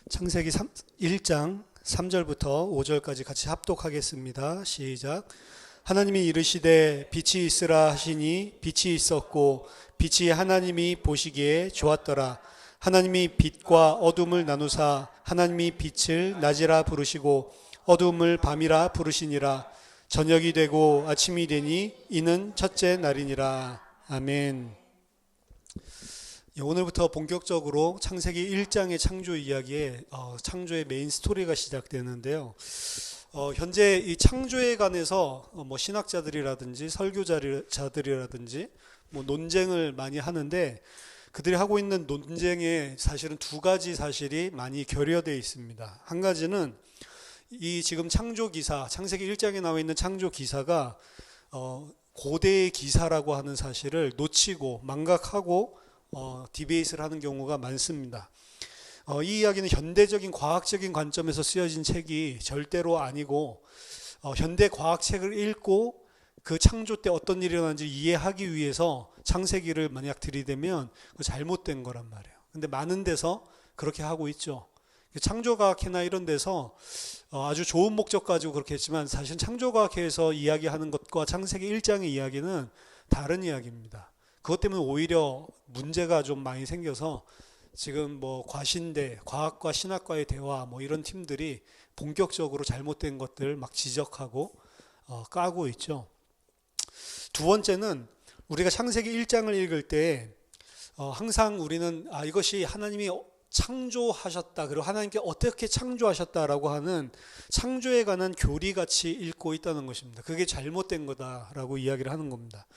창세기 1장 3절부터 5절까지 같이 합독하겠습니다. 시작. 하나님이 이르시되 빛이 있으라 하시니 빛이 있었고 빛이 하나님이 보시기에 좋았더라. 하나님이 빛과 어둠을 나누사 하나님이 빛을 낮이라 부르시고 어둠을 밤이라 부르시니라. 저녁이 되고 아침이 되니 이는 첫째 날이니라. 아멘. 오늘부터 본격적으로 창세기 1장의 창조 이야기에 창조의 메인 스토리가 시작되는데요. 현재 이 창조에 관해서 신학자들이라든지 설교자들이라든지 논쟁을 많이 하는데, 그들이 하고 있는 논쟁에 사실은 두 가지 사실이 많이 결여되어 있습니다. 한 가지는 이 지금 창조 기사, 창세기 1장에 나와 있는 창조 기사가 고대의 기사라고 하는 사실을 놓치고 망각하고 디베이트를 하는 경우가 많습니다. 이 이야기는 현대적인 과학적인 관점에서 쓰여진 책이 절대로 아니고, 현대 과학책을 읽고 그 창조 때 어떤 일이 일어났는지 이해하기 위해서 창세기를 만약 들이대면 잘못된 거란 말이에요. 근데 많은 데서 그렇게 하고 있죠. 창조과학회나 이런 데서 아주 좋은 목적 가지고 그렇게 했지만, 사실 창조과학회에서 이야기하는 것과 창세기 1장의 이야기는 다른 이야기입니다. 그것 때문에 오히려 문제가 좀 많이 생겨서 지금 과신대, 과학과 신학과의 대화 이런 팀들이 본격적으로 잘못된 것들 막 지적하고 까고 있죠. 두 번째는 우리가 창세기 1장을 읽을 때 항상 우리는 이것이 하나님이 창조하셨다, 그리고 하나님께 어떻게 창조하셨다라고 하는 창조에 관한 교리같이 읽고 있다는 것입니다. 그게 잘못된 거다라고 이야기를 하는 겁니다.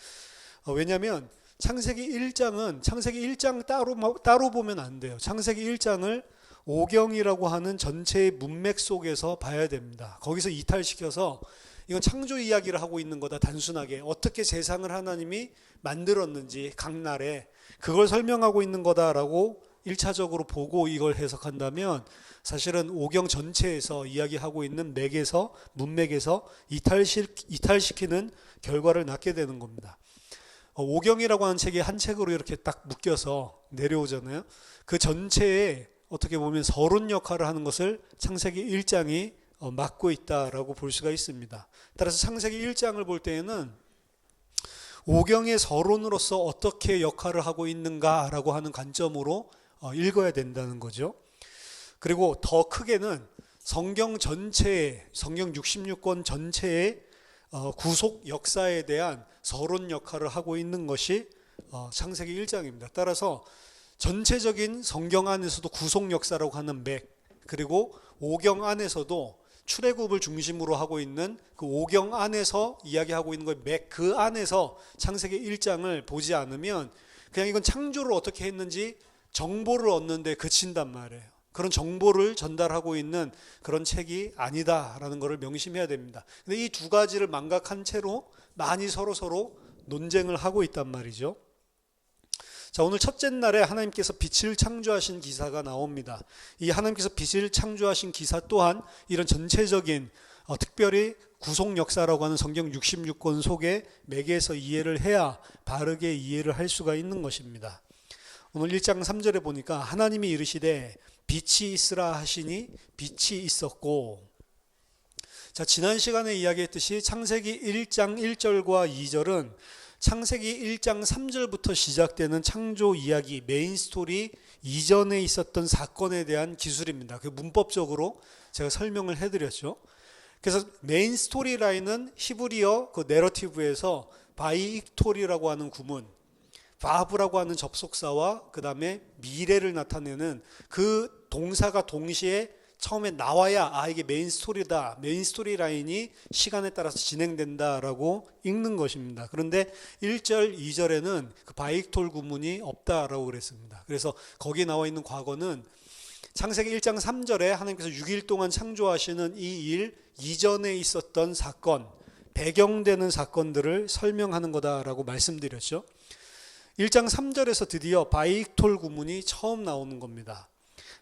왜냐하면 창세기 1장은 창세기 1장 따로 보면 안 돼요. 창세기 1장을 오경이라고 하는 전체의 문맥 속에서 봐야 됩니다. 거기서 이탈시켜서 이건 창조 이야기를 하고 있는 거다, 단순하게 어떻게 세상을 하나님이 만들었는지 각 날에 그걸 설명하고 있는 거다라고 1차적으로 보고 이걸 해석한다면, 사실은 오경 전체에서 이야기하고 있는 맥에서, 문맥에서 이탈시키는 결과를 낳게 되는 겁니다. 오경이라고 하는 책이 한 책으로 이렇게 딱 묶여서 내려오잖아요. 그 전체에 어떻게 보면 서론 역할을 하는 것을 창세기 1장이 맡고 있다라고 볼 수가 있습니다. 따라서 창세기 1장을 볼 때에는 오경의 서론으로서 어떻게 역할을 하고 있는가라고 하는 관점으로 읽어야 된다는 거죠. 그리고 더 크게는 성경 전체의, 성경 66권 전체의 구속 역사에 대한 서론 역할을 하고 있는 것이 창세기 1장입니다. 따라서 전체적인 성경 안에서도 구속 역사라고 하는 맥, 그리고 오경 안에서도 출애굽을 중심으로 하고 있는 그 오경 안에서 이야기하고 있는 그 맥, 그 안에서 창세기 1장을 보지 않으면 그냥 이건 창조를 어떻게 했는지 정보를 얻는 데 그친단 말이에요. 그런 정보를 전달하고 있는 그런 책이 아니다라는 것을 명심해야 됩니다. 근데 이 두 가지를 망각한 채로 많이 서로 논쟁을 하고 있단 말이죠. 자, 오늘 첫째 날에 하나님께서 빛을 창조하신 기사가 나옵니다. 이 하나님께서 빛을 창조하신 기사 또한 이런 전체적인 특별히 구속 역사라고 하는 성경 66권 속에 맥에서 이해를 해야 바르게 이해를 할 수가 있는 것입니다. 오늘 1장 3절에 보니까 하나님이 이르시되 빛이 있으라 하시니 빛이 있었고, 자, 지난 시간에 이야기했듯이 창세기 1장 1절과 2절은 창세기 1장 3절부터 시작되는 창조 이야기, 메인 스토리 이전에 있었던 사건에 대한 기술입니다. 그 문법적으로 제가 설명을 해드렸죠. 그래서 메인 스토리 라인은 히브리어 그 내러티브에서 바이익토리라고 하는 구문, 바브라고 하는 접속사와 그 다음에 미래를 나타내는 그 동사가 동시에 처음에 나와야 이게 메인 스토리다, 메인 스토리 라인이 시간에 따라서 진행된다라고 읽는 것입니다. 그런데 1절, 2절에는 그 바이익톨 구문이 없다라고 그랬습니다. 그래서 거기에 나와 있는 과거는 창세기 1장 3절에 하나님께서 6일 동안 창조하시는 이 일 이전에 있었던 사건, 배경되는 사건들을 설명하는 거다라고 말씀드렸죠. 1장 3절에서 드디어 바이익톨 구문이 처음 나오는 겁니다.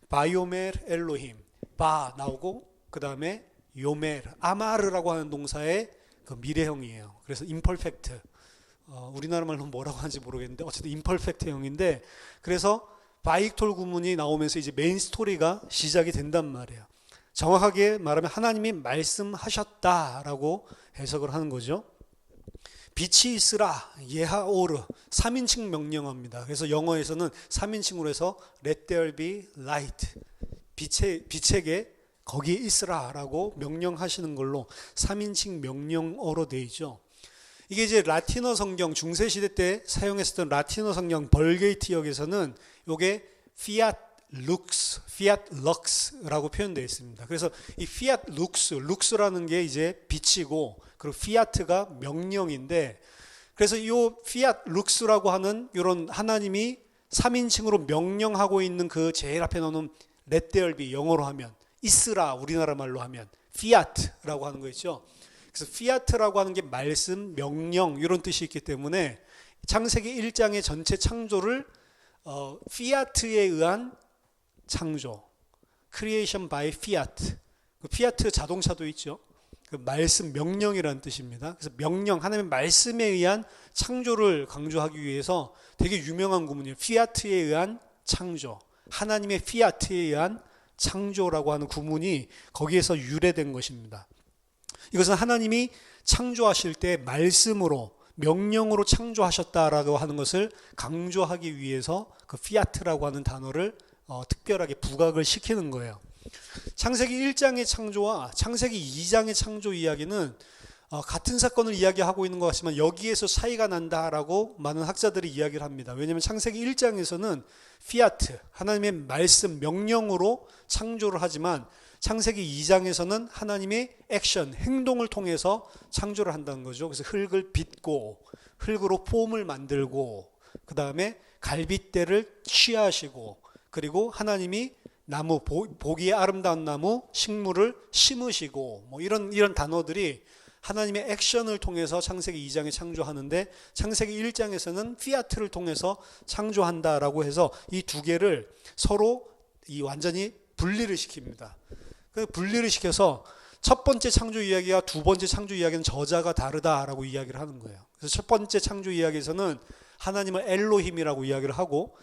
바이오멜 엘로힘, 바 나오고 그 다음에 요멜, 아마르라고 하는 동사의 그 미래형이에요. 그래서 임퍼펙트, 우리나라 말로 뭐라고 하는지 모르겠는데 어쨌든 임퍼펙트형인데, 그래서 바이톨 구문이 나오면서 이제 메인 스토리가 시작이 된단 말이에요. 정확하게 말하면 하나님이 말씀하셨다라고 해석을 하는 거죠. 빛이 있으라 예하오르 3인칭 명령어입니다. 그래서 영어에서는 3인칭으로 해서 Let there be light, 빛에게 거기에 있으라라고 명령하시는 걸로 3인칭 명령어로 되어 있죠. 이게 이제 라틴어 성경, 중세시대 때 사용했었던 라틴어 성경 벌게이트역에서는 이게 fiat lux라고 표현되어 있습니다. 그래서 이 fiat lux라는 게 이제 빛이고, 그리고 fiat가 명령인데, 그래서 이 fiat lux라고 하는 이런 하나님이 3인칭으로 명령하고 있는 그 제일 앞에 넣는 let there be, 영어로 하면 있으라, 우리나라 말로 하면 fiat라고 하는 거 있죠. 그래서 fiat라고 하는 게 말씀, 명령 이런 뜻이 있기 때문에 창세기 1장의 전체 창조를 fiat에 의한 창조, creation by fiat. 그 fiat 자동차도 있죠. 그 말씀, 명령이라는 뜻입니다. 그래서 명령, 하나님의 말씀에 의한 창조를 강조하기 위해서 되게 유명한 구문이에요. fiat에 의한 창조, 하나님의 fiat에 의한 창조라고 하는 구문이 거기에서 유래된 것입니다. 이것은 하나님이 창조하실 때 말씀으로, 명령으로 창조하셨다라고 하는 것을 강조하기 위해서 그 fiat라고 하는 단어를 특별하게 부각을 시키는 거예요. 창세기 1장의 창조와 창세기 2장의 창조 이야기는 같은 사건을 이야기하고 있는 것 같지만 여기에서 차이가 난다라고 많은 학자들이 이야기를 합니다. 왜냐하면 창세기 1장에서는 fiat, 하나님의 말씀, 명령으로 창조를 하지만 창세기 2장에서는 하나님의 액션, 행동을 통해서 창조를 한다는 거죠. 그래서 흙을 빚고, 흙으로 폼을 만들고, 그 다음에 갈빗대를 취하시고, 그리고 하나님이 나무, 보기에 아름다운 나무, 식물을 심으시고, 뭐 이런 단어들이 하나님의 액션을 통해서 창세기 2장에 창조하는데, 창세기 1장에서는 fiat를 통해서 창조한다라고 해서 이 두 개를 서로 완전히 분리를 시킵니다. 분리를 시켜서 첫 번째 창조 이야기와 두 번째 창조 이야기는 저자가 다르다라고 이야기를 하는 거예요. 그래서 첫 번째 창조 이야기에서는 하나님을 엘로힘이라고 이야기를 하고,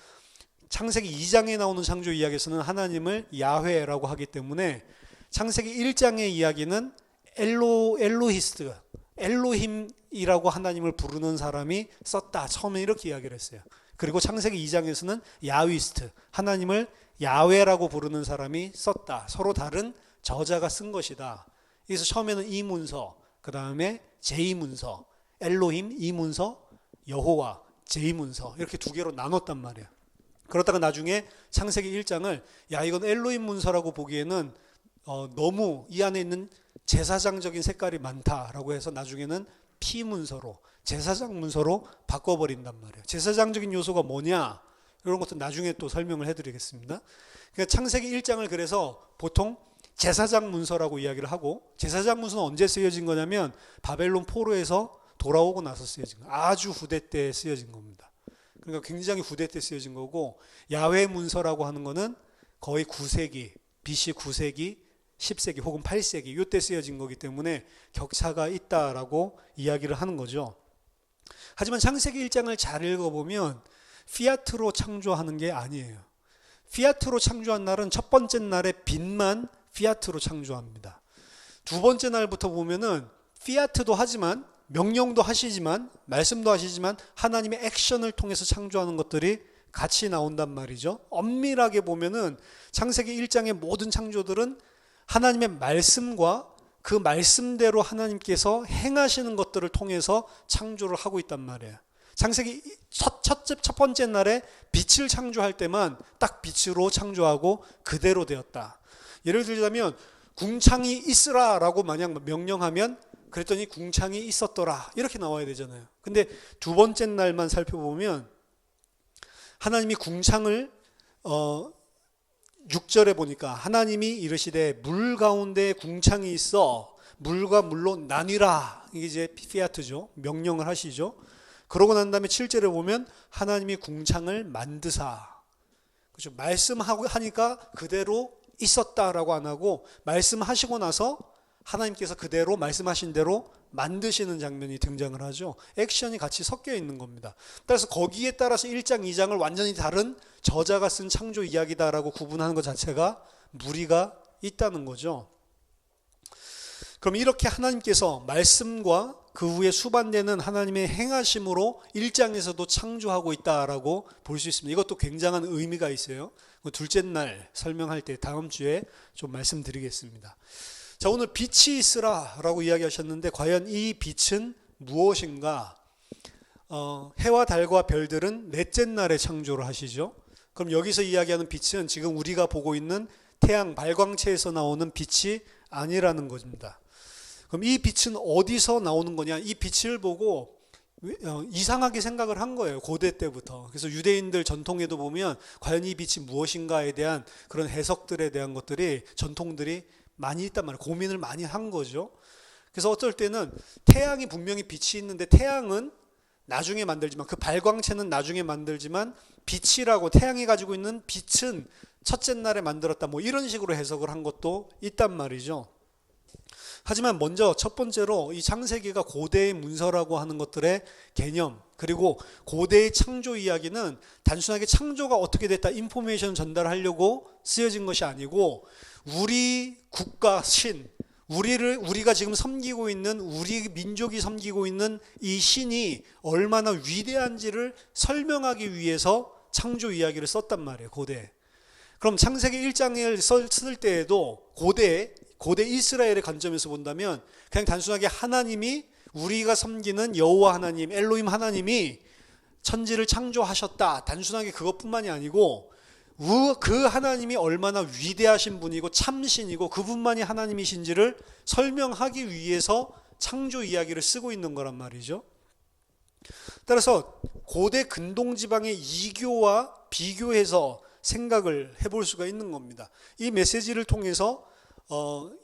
창세기 2장에 나오는 창조 이야기에서는 하나님을 야훼라고 하기 때문에 창세기 1장의 이야기는 엘로히스트, 엘로힘이라고 하나님을 부르는 사람이 썼다. 처음에 이렇게 이야기를 했어요. 그리고 창세기 2장에서는 야위스트, 하나님을 야훼라고 부르는 사람이 썼다. 서로 다른 저자가 쓴 것이다. 그래서 처음에는 이 문서, 그 다음에 제2 문서, 엘로힘 이 문서, 여호와 제2 문서, 이렇게 두 개로 나눴단 말이에요. 그러다가 나중에 창세기 1장을 이건 엘로힘 문서라고 보기에는 너무 이 안에 있는 제사장적인 색깔이 많다라고 해서 나중에는 피 문서로, 제사장 문서로 바꿔버린단 말이에요. 제사장적인 요소가 뭐냐, 이런 것도 나중에 또 설명을 해드리겠습니다. 그러니까 창세기 1장을 그래서 보통 제사장 문서라고 이야기를 하고, 제사장 문서는 언제 쓰여진 거냐면 바벨론 포로에서 돌아오고 나서 쓰여진 거예요. 아주 후대 때 쓰여진 겁니다. 그러니까 굉장히 후대 때 쓰여진 거고, 야훼 문서라고 하는 거는 거의 9세기, BC 9세기, 10세기 혹은 8세기 이때 쓰여진 거기 때문에 격차가 있다라고 이야기를 하는 거죠. 하지만 창세기 1장을 잘 읽어보면 피아트로 창조하는 게 아니에요. 피아트로 창조한 날은 첫 번째 날의 빛만 피아트로 창조합니다. 두 번째 날부터 보면은 피아트도 하지만, 명령도 하시지만, 말씀도 하시지만 하나님의 액션을 통해서 창조하는 것들이 같이 나온단 말이죠. 엄밀하게 보면은 창세기 1장의 모든 창조들은 하나님의 말씀과 그 말씀대로 하나님께서 행하시는 것들을 통해서 창조를 하고 있단 말이에요. 창세기 첫 번째 날에 빛을 창조할 때만 딱 빛으로 창조하고 그대로 되었다. 예를 들자면 궁창이 있으라 라고 만약 명령하면 그랬더니 궁창이 있었더라 이렇게 나와야 되잖아요. 근데 두 번째 날만 살펴보면 하나님이 궁창을 6절에 보니까 하나님이 이르시되 물 가운데 궁창이 있어 물과 물로 나뉘라. 이게 이제 피아트죠. 명령을 하시죠. 그러고 난 다음에 7절에 보면 하나님이 궁창을 만드사. 그렇죠. 말씀하고 하니까 그대로 있었다라고 안 하고 말씀하시고 나서 하나님께서 그대로 말씀하신 대로 만드시는 장면이 등장을 하죠. 액션이 같이 섞여 있는 겁니다. 따라서 거기에 따라서 1장, 2장을 완전히 다른 저자가 쓴 창조 이야기다라고 구분하는 것 자체가 무리가 있다는 거죠. 그럼 이렇게 하나님께서 말씀과 그 후에 수반되는 하나님의 행하심으로 1장에서도 창조하고 있다라고 볼 수 있습니다. 이것도 굉장한 의미가 있어요. 둘째 날 설명할 때 다음 주에 좀 말씀드리겠습니다. 자, 오늘 빛이 있으라 라고 이야기하셨는데 과연 이 빛은 무엇인가? 해와 달과 별들은 넷째 날에 창조를 하시죠. 그럼 여기서 이야기하는 빛은 지금 우리가 보고 있는 태양 발광체에서 나오는 빛이 아니라는 것입니다. 그럼 이 빛은 어디서 나오는 거냐? 이 빛을 보고 이상하게 생각을 한 거예요. 고대 때부터. 그래서 유대인들 전통에도 보면 과연 이 빛이 무엇인가에 대한 그런 해석들에 대한 것들이 전통들이 많이 있단 말이에요. 고민을 많이 한 거죠. 그래서 어떨 때는 태양이 분명히 빛이 있는데 태양은 나중에 만들지만 그 발광체는 나중에 만들지만 빛이라고 태양이 가지고 있는 빛은 첫째 날에 만들었다. 뭐 이런 식으로 해석을 한 것도 있단 말이죠. 하지만 먼저 첫 번째로 이 창세기가 고대의 문서라고 하는 것들의 개념, 그리고 고대의 창조 이야기는 단순하게 창조가 어떻게 됐다 인포메이션 전달하려고 쓰여진 것이 아니고 우리 국가 신, 우리가 지금 섬기고 있는 우리 민족이 섬기고 있는 이 신이 얼마나 위대한지를 설명하기 위해서 창조 이야기를 썼단 말이에요. 고대. 그럼 창세기 1장을 쓸 때에도 고대 이스라엘의 관점에서 본다면 그냥 단순하게 하나님이 우리가 섬기는 여호와 하나님, 엘로힘 하나님이 천지를 창조하셨다. 단순하게 그것뿐만이 아니고 그 하나님이 얼마나 위대하신 분이고 참신이고 그분만이 하나님이신지를 설명하기 위해서 창조 이야기를 쓰고 있는 거란 말이죠. 따라서 고대 근동지방의 이교와 비교해서 생각을 해볼 수가 있는 겁니다. 이 메시지를 통해서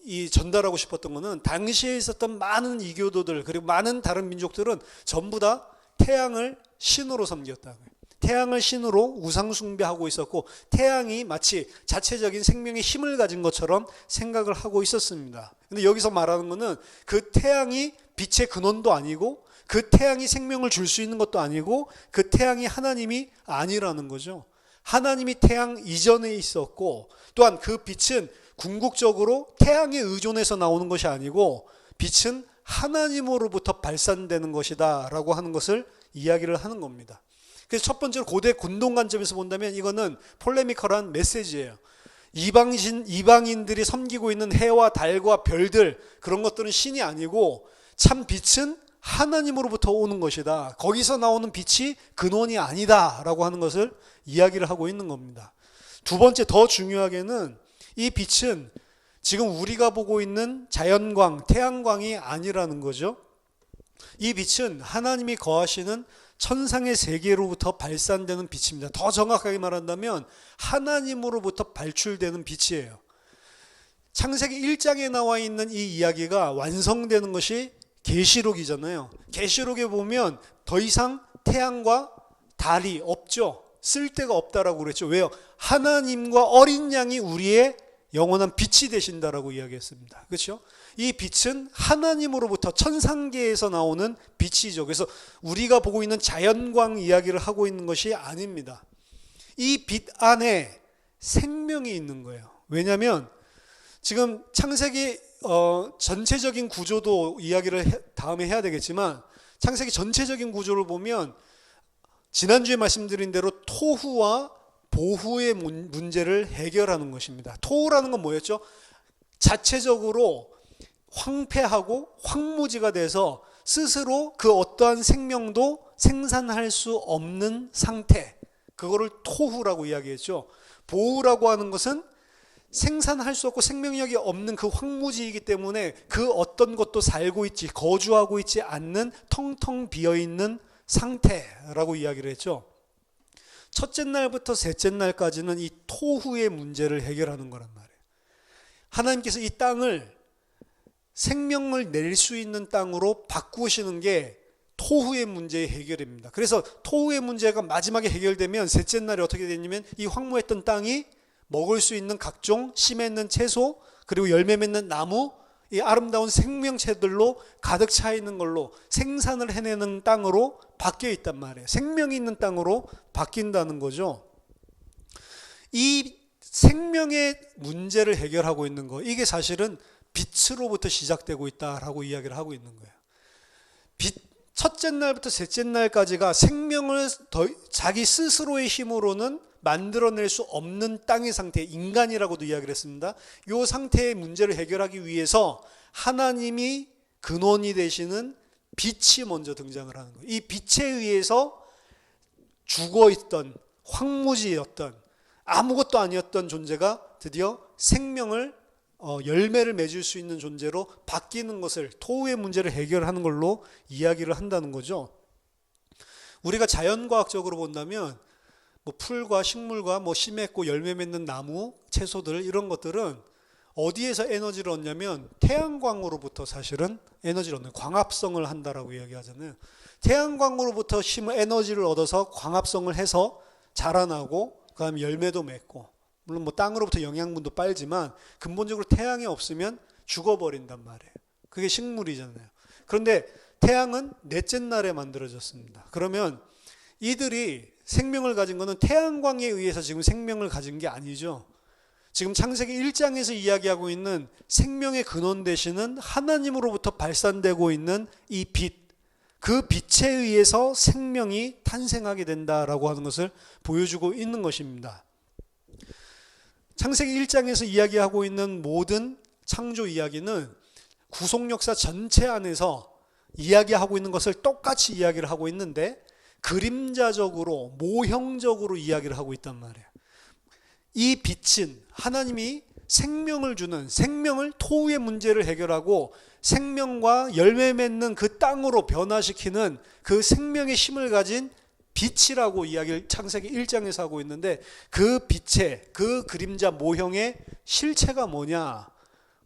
이 전달하고 싶었던 것은 당시에 있었던 많은 이교도들 그리고 많은 다른 민족들은 전부 다 태양을 신으로 섬겼다고요. 태양을 신으로 우상 숭배하고 있었고 태양이 마치 자체적인 생명의 힘을 가진 것처럼 생각을 하고 있었습니다. 근데 여기서 말하는 것은 그 태양이 빛의 근원도 아니고 그 태양이 생명을 줄 수 있는 것도 아니고 그 태양이 하나님이 아니라는 거죠. 하나님이 태양 이전에 있었고 또한 그 빛은 궁극적으로 태양에 의존해서 나오는 것이 아니고 빛은 하나님으로부터 발산되는 것이다 라고 하는 것을 이야기를 하는 겁니다. 그래서 첫 번째로 고대 근동 관점에서 본다면 이거는 폴레미컬한 메시지예요. 이방인들이 섬기고 있는 해와 달과 별들 그런 것들은 신이 아니고 참 빛은 하나님으로부터 오는 것이다. 거기서 나오는 빛이 근원이 아니다 라고 하는 것을 이야기를 하고 있는 겁니다. 두 번째 더 중요하게는 이 빛은 지금 우리가 보고 있는 자연광, 태양광이 아니라는 거죠. 이 빛은 하나님이 거하시는 천상의 세계로부터 발산되는 빛입니다. 더 정확하게 말한다면 하나님으로부터 발출되는 빛이에요. 창세기 1장에 나와 있는 이 이야기가 완성되는 것이 계시록이잖아요. 계시록에 보면 더 이상 태양과 달이 없죠. 쓸데가 없다라고 그랬죠. 왜요? 하나님과 어린 양이 우리의 영원한 빛이 되신다라고 이야기했습니다. 그렇죠? 이 빛은 하나님으로부터 천상계에서 나오는 빛이죠. 그래서 우리가 보고 있는 자연광 이야기를 하고 있는 것이 아닙니다. 이 빛 안에 생명이 있는 거예요. 왜냐하면 지금 창세기 전체적인 구조도 이야기를 다음에 해야 되겠지만 창세기 전체적인 구조를 보면 지난주에 말씀드린 대로 토후와 보후의 문제를 해결하는 것입니다. 토후라는 건 뭐였죠? 자체적으로 황폐하고 황무지가 돼서 스스로 그 어떠한 생명도 생산할 수 없는 상태, 그거를 토후라고 이야기했죠. 보후라고 하는 것은 생산할 수 없고 생명력이 없는 그 황무지이기 때문에 그 어떤 것도 살고 있지, 거주하고 있지 않는 텅텅 비어있는 상태라고 이야기를 했죠. 첫째 날부터 셋째 날까지는 이 토후의 문제를 해결하는 거란 말이에요. 하나님께서 이 땅을 생명을 낼 수 있는 땅으로 바꾸시는 게 토후의 문제의 해결입니다. 그래서 토후의 문제가 마지막에 해결되면 셋째 날에 어떻게 되냐면 이 황무했던 땅이 먹을 수 있는 각종 씨 맺는 채소 그리고 열매 맺는 나무 이 아름다운 생명체들로 가득 차 있는 걸로 생산을 해내는 땅으로 바뀌어 있단 말이에요. 생명이 있는 땅으로 바뀐다는 거죠. 이 생명의 문제를 해결하고 있는 거, 이게 사실은 빛으로부터 시작되고 있다라고 이야기를 하고 있는 거예요. 첫째 날부터 셋째 날까지가 생명을 자기 스스로의 힘으로는 만들어낼 수 없는 땅의 상태, 인간이라고도 이야기를 했습니다. 이 상태의 문제를 해결하기 위해서 하나님이 근원이 되시는 빛이 먼저 등장을 하는 거예요. 이 빛에 의해서 죽어있던 황무지였던 아무것도 아니었던 존재가 드디어 생명을 열매를 맺을 수 있는 존재로 바뀌는 것을, 토후의 문제를 해결하는 걸로 이야기를 한다는 거죠. 우리가 자연과학적으로 본다면 뭐 풀과 식물과 뭐 씨 맺고 열매 맺는 나무, 채소들, 이런 것들은 어디에서 에너지를 얻냐면 태양광으로부터 사실은 에너지를 얻는, 광합성을 한다라고 이야기하잖아요. 태양광으로부터 에너지를 얻어서 광합성을 해서 자라나고 그 다음에 열매도 맺고, 물론 뭐 땅으로부터 영양분도 빨지만 근본적으로 태양이 없으면 죽어버린단 말이에요. 그게 식물이잖아요. 그런데 태양은 넷째 날에 만들어졌습니다. 그러면 이들이 생명을 가진 것은 태양광에 의해서 지금 생명을 가진 게 아니죠. 지금 창세기 1장에서 이야기하고 있는 생명의 근원 되시는 하나님으로부터 발산되고 있는 이 빛, 그 빛에 의해서 생명이 탄생하게 된다라고 하는 것을 보여주고 있는 것입니다. 창세기 1장에서 이야기하고 있는 모든 창조 이야기는 구속 역사 전체 안에서 이야기하고 있는 것을 똑같이 이야기를 하고 있는데 그림자적으로, 모형적으로 이야기를 하고 있단 말이에요. 이 빛은 하나님이 생명을 주는, 생명을, 토후의 문제를 해결하고 생명과 열매 맺는 그 땅으로 변화시키는 그 생명의 힘을 가진 빛이라고 이야기를 창세기 1장에서 하고 있는데, 그 빛의, 그 그림자 모형의 실체가 뭐냐?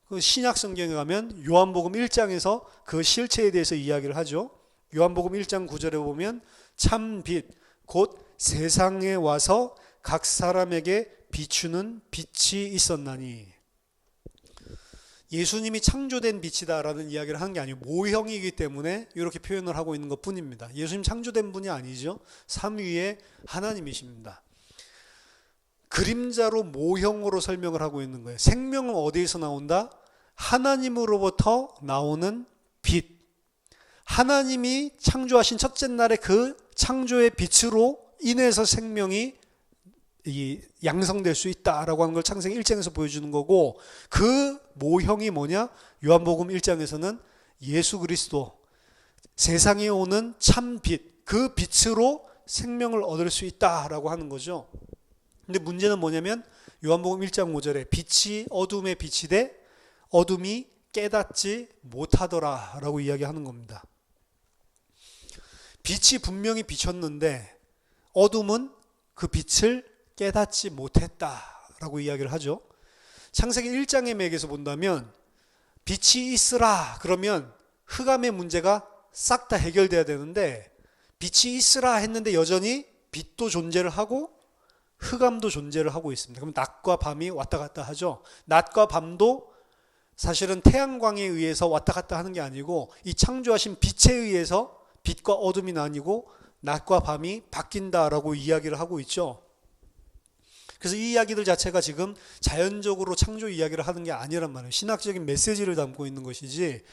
그 신약 성경에 가면 요한복음 1장에서 그 실체에 대해서 이야기를 하죠. 요한복음 1장 9절에 보면 참 빛, 곧 세상에 와서 각 사람에게 비추는 빛이 있었나니. 예수님이 창조된 빛이다라는 이야기를 하는 게 아니고 모형이기 때문에 이렇게 표현을 하고 있는 것 뿐입니다. 예수님 창조된 분이 아니죠. 삼위의 하나님이십니다. 그림자로, 모형으로 설명을 하고 있는 거예요. 생명은 어디에서 나온다? 하나님으로부터 나오는 빛. 하나님이 창조하신 첫째 날의 그 창조의 빛으로 인해서 생명이 양성될 수 있다라고 하는 걸 창세기 1장에서 보여주는 거고, 그 모형이 뭐냐? 요한복음 1장에서는 예수 그리스도, 세상에 오는 참 빛, 그 빛으로 생명을 얻을 수 있다라고 하는 거죠. 근데 문제는 뭐냐면 요한복음 1장 5절에 빛이 어둠에 비치되 어둠이 깨닫지 못하더라 라고 이야기하는 겁니다. 빛이 분명히 비쳤는데 어둠은 그 빛을 깨닫지 못했다라고 이야기를 하죠. 창세기 1장의 맥에서 본다면 빛이 있으라 그러면 흑암의 문제가 싹 다 해결돼야 되는데, 빛이 있으라 했는데 여전히 빛도 존재를 하고 흑암도 존재를 하고 있습니다. 그럼 낮과 밤이 왔다 갔다 하죠. 낮과 밤도 사실은 태양광에 의해서 왔다 갔다 하는 게 아니고 이 창조하신 빛에 의해서 빛과 어둠이 나뉘고 낮과 밤이 바뀐다라고 이야기를 하고 있죠. 그래서 이 이야기들 자체가 지금 자연적으로 창조 이야기를 하는 게 아니란 말이에요. 신학적인 메시지를 담고 있는 것이지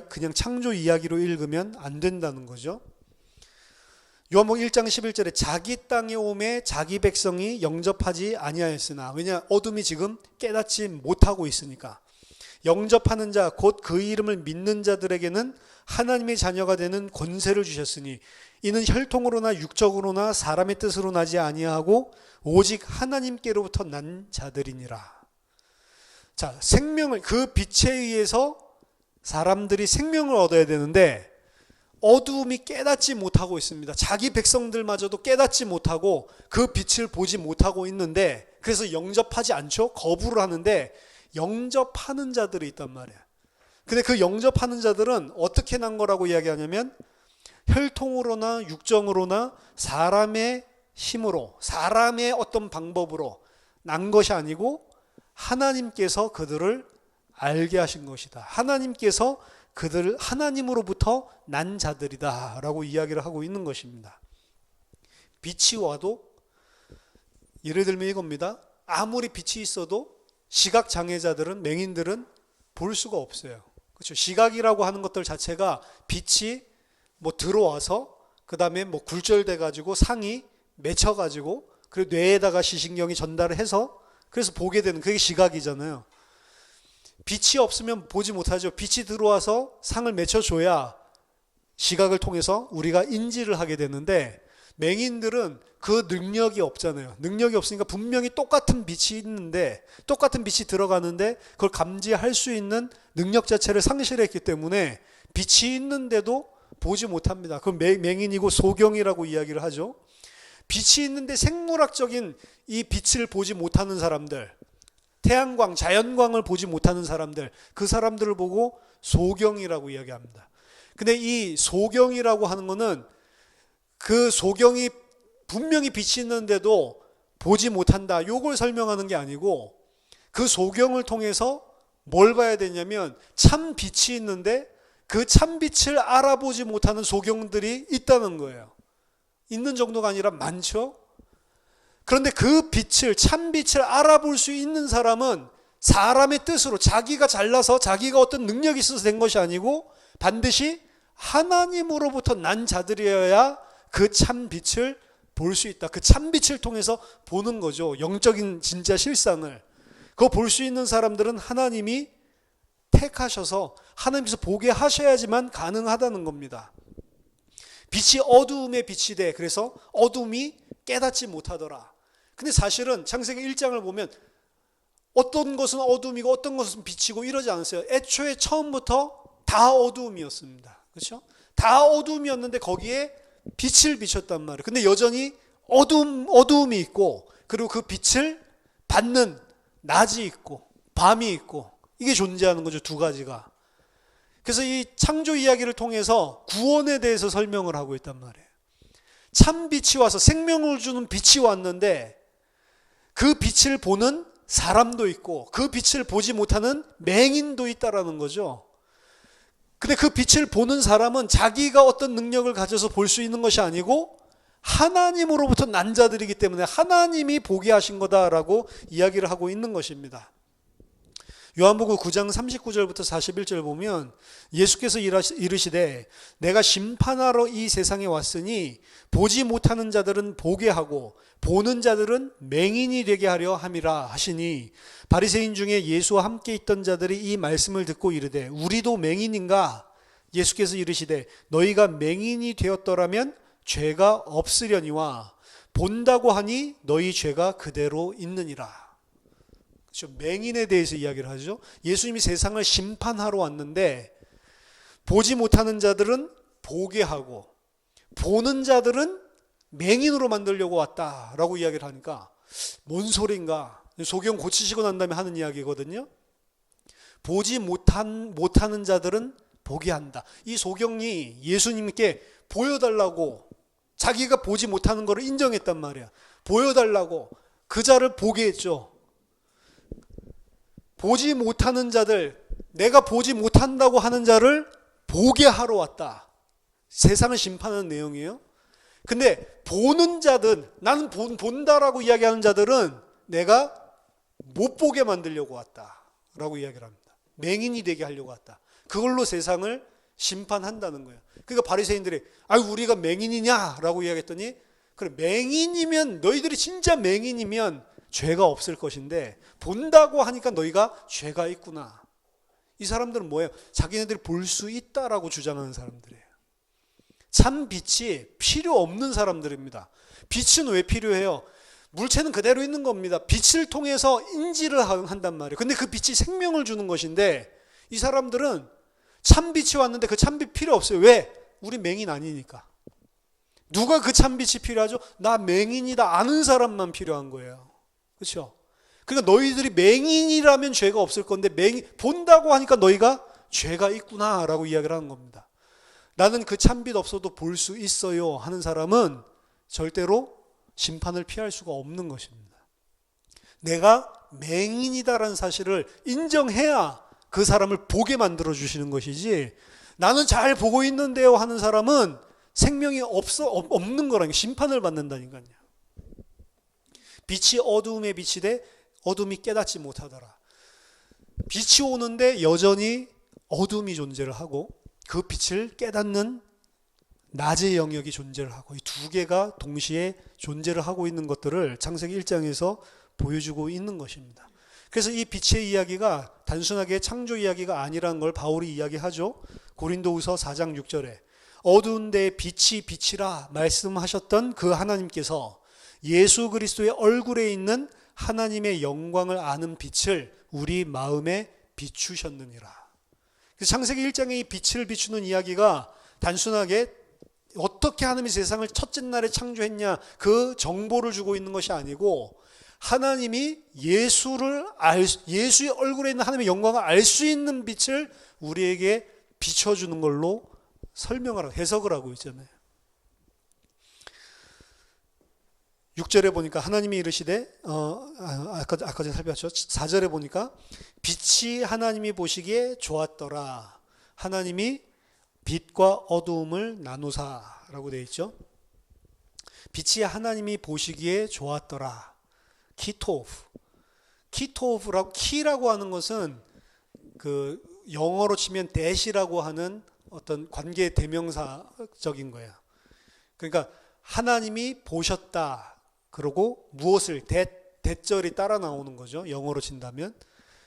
그냥 창조 이야기로 읽으면 안 된다는 거죠. 요한복음 1장 11절에 자기 땅에 오매 자기 백성이 영접하지 아니하였으나, 왜냐? 어둠이 지금 깨닫지 못하고 있으니까. 영접하는 자, 곧 그 이름을 믿는 자들에게는 하나님의 자녀가 되는 권세를 주셨으니 이는 혈통으로나 육적으로나 사람의 뜻으로 나지 아니하고 오직 하나님께로부터 난 자들이니라. 자, 생명을, 그 빛에 의해서 사람들이 생명을 얻어야 되는데 어두움이 깨닫지 못하고 있습니다. 자기 백성들마저도 깨닫지 못하고 그 빛을 보지 못하고 있는데, 그래서 영접하지 않죠. 거부를 하는데 영접하는 자들이 있단 말이에요. 근데 그 영접하는 자들은 어떻게 난 거라고 이야기하냐면 혈통으로나 육정으로나 사람의 힘으로, 사람의 어떤 방법으로 난 것이 아니고 하나님께서 그들을 알게 하신 것이다. 하나님께서 그들을 하나님으로부터 난 자들이다 라고 이야기를 하고 있는 것입니다. 빛이 와도 예를 들면 이겁니다. 아무리 빛이 있어도 시각장애자들은, 맹인들은 볼 수가 없어요. 그렇죠? 시각이라고 하는 것들 자체가 빛이 뭐 들어와서 그 다음에 뭐 굴절돼 가지고 상이 맺혀 가지고 그리고 뇌에다가 시신경이 전달을 해서 그래서 보게 되는 그게 시각이잖아요. 빛이 없으면 보지 못하죠. 빛이 들어와서 상을 맺혀줘야 시각을 통해서 우리가 인지를 하게 되는데 맹인들은 그 능력이 없잖아요. 능력이 없으니까 분명히 똑같은 빛이 있는데 똑같은 빛이 들어가는데 그걸 감지할 수 있는 능력 자체를 상실했기 때문에 빛이 있는데도 보지 못합니다. 그건 맹인이고 소경이라고 이야기를 하죠. 빛이 있는데 생물학적인 이 빛을 보지 못하는 사람들, 태양광, 자연광을 보지 못하는 사람들, 그 사람들을 보고 소경이라고 이야기합니다. 근데 이 소경이라고 하는 거는 그 소경이 분명히 빛이 있는데도 보지 못한다. 요걸 설명하는 게 아니고 그 소경을 통해서 뭘 봐야 되냐면 참 빛이 있는데 그 참 빛을 알아보지 못하는 소경들이 있다는 거예요. 있는 정도가 아니라 많죠. 그런데 그 빛을, 참 빛을 알아볼 수 있는 사람은 사람의 뜻으로 자기가 잘나서 자기가 어떤 능력이 있어서 된 것이 아니고 반드시 하나님으로부터 난 자들이어야 그 참 빛을 볼 수 있다. 그 참 빛을 통해서 보는 거죠. 영적인 진짜 실상을. 그거 볼 수 있는 사람들은 하나님이 택하셔서 하나님께서 보게 하셔야지만 가능하다는 겁니다. 빛이 어두움에 빛이 돼. 그래서 어둠이 깨닫지 못하더라. 근데 사실은 창세기 1장을 보면 어떤 것은 어둠이고 어떤 것은 빛이고 이러지 않았어요. 애초에 처음부터 다 어두움이었습니다. 그렇죠? 다 어두움이었는데 거기에 빛을 비췄단 말이에요. 근데 여전히 어두움이 있고 그리고 그 빛을 받는 낮이 있고 밤이 있고 이게 존재하는 거죠. 두 가지가. 그래서 이 창조 이야기를 통해서 구원에 대해서 설명을 하고 있단 말이에요. 참 빛이 와서 생명을 주는 빛이 왔는데 그 빛을 보는 사람도 있고 그 빛을 보지 못하는 맹인도 있다라는 거죠. 근데 그 빛을 보는 사람은 자기가 어떤 능력을 가져서 볼 수 있는 것이 아니고 하나님으로부터 난 자들이기 때문에 하나님이 보게 하신 거다라고 이야기를 하고 있는 것입니다. 요한복음 9장 39절부터 41절 보면 예수께서 이르시되 내가 심판하러 이 세상에 왔으니 보지 못하는 자들은 보게 하고 보는 자들은 맹인이 되게 하려 함이라 하시니 바리새인 중에 예수와 함께 있던 자들이 이 말씀을 듣고 이르되 우리도 맹인인가? 예수께서 이르시되 너희가 맹인이 되었더라면 죄가 없으려니와 본다고 하니 너희 죄가 그대로 있느니라. 그렇죠? 맹인에 대해서 이야기를 하죠. 예수님이 세상을 심판하러 왔는데 보지 못하는 자들은 보게 하고 보는 자들은 맹인으로 만들려고 왔다라고 이야기를 하니까 뭔 소린가? 소경 고치시고 난 다음에 하는 이야기거든요. 보지 못하는 자들은 보게 한다. 이 소경이 예수님께 보여달라고 자기가 보지 못하는 것을 인정했단 말이야. 보여달라고 그 자를 보게 했죠. 보지 못하는 자들, 내가 보지 못한다고 하는 자를 보게 하러 왔다. 세상을 심판하는 내용이에요. 근데 보는 자들, 나는 본다라고 이야기하는 자들은 내가 못 보게 만들려고 왔다라고 이야기를 합니다. 맹인이 되게 하려고 왔다. 그걸로 세상을 심판한다는 거예요. 그러니까 바리새인들이 우리가 맹인이냐라고 이야기했더니 그래, 맹인이면 너희들이 진짜 맹인이면 죄가 없을 것인데 본다고 하니까 너희가 죄가 있구나. 이 사람들은 뭐예요? 자기네들이 볼 수 있다라고 주장하는 사람들이에요. 참 빛이 필요 없는 사람들입니다. 빛은 왜 필요해요? 물체는 그대로 있는 겁니다. 빛을 통해서 인지를 한단 말이에요. 근데 그 빛이 생명을 주는 것인데 이 사람들은 참빛이 왔는데 그 참빛 필요 없어요. 왜? 우리 맹인 아니니까. 누가 그 참빛이 필요하죠? 나 맹인이다 아는 사람만 필요한 거예요. 그렇죠? 그러니까 너희들이 맹인이라면 죄가 없을 건데 본다고 하니까 너희가 죄가 있구나라고 이야기를 하는 겁니다. 나는 그 참빛 없어도 볼 수 있어요 하는 사람은 절대로 심판을 피할 수가 없는 것입니다. 내가 맹인이다라는 사실을 인정해야 그 사람을 보게 만들어 주시는 것이지, 나는 잘 보고 있는데요 하는 사람은 생명이 없는 거라니까. 심판을 받는다니까요. 빛이 어두움에 비치되 어둠이 깨닫지 못하더라. 빛이 오는데 여전히 어둠이 존재를 하고, 그 빛을 깨닫는 낮의 영역이 존재를 하고, 이 두 개가 동시에 존재를 하고 있는 것들을 창세기 1장에서 보여주고 있는 것입니다. 그래서 이 빛의 이야기가 단순하게 창조 이야기가 아니라는 걸 바울이 이야기하죠. 고린도후서 4장 6절에 어두운 데에 빛이 빛이라 말씀하셨던 그 하나님께서 예수 그리스도의 얼굴에 있는 하나님의 영광을 아는 빛을 우리 마음에 비추셨느니라. 그래서 창세기 1장의 이 빛을 비추는 이야기가 단순하게 어떻게 하나님이 세상을 첫째 날에 창조했냐 그 정보를 주고 있는 것이 아니고, 하나님이 예수의 얼굴에 있는 하나님의 영광을 알 수 있는 빛을 우리에게 비춰주는 걸로 해석을 하고 있잖아요. 6절에 보니까 하나님이 이르시되, 아까 전에 살펴봤죠. 4절에 보니까 빛이 하나님이 보시기에 좋았더라. 하나님이 빛과 어두움을 나누사라고 되어 있죠. 빛이 하나님이 보시기에 좋았더라. 키라고 하는 것은 그 영어로 치면 대시라고 하는 어떤 관계 대명사적인 거예요. 그러니까 하나님이 보셨다. 그러고 무엇을 대절이 따라 나오는 거죠. 영어로 친다면.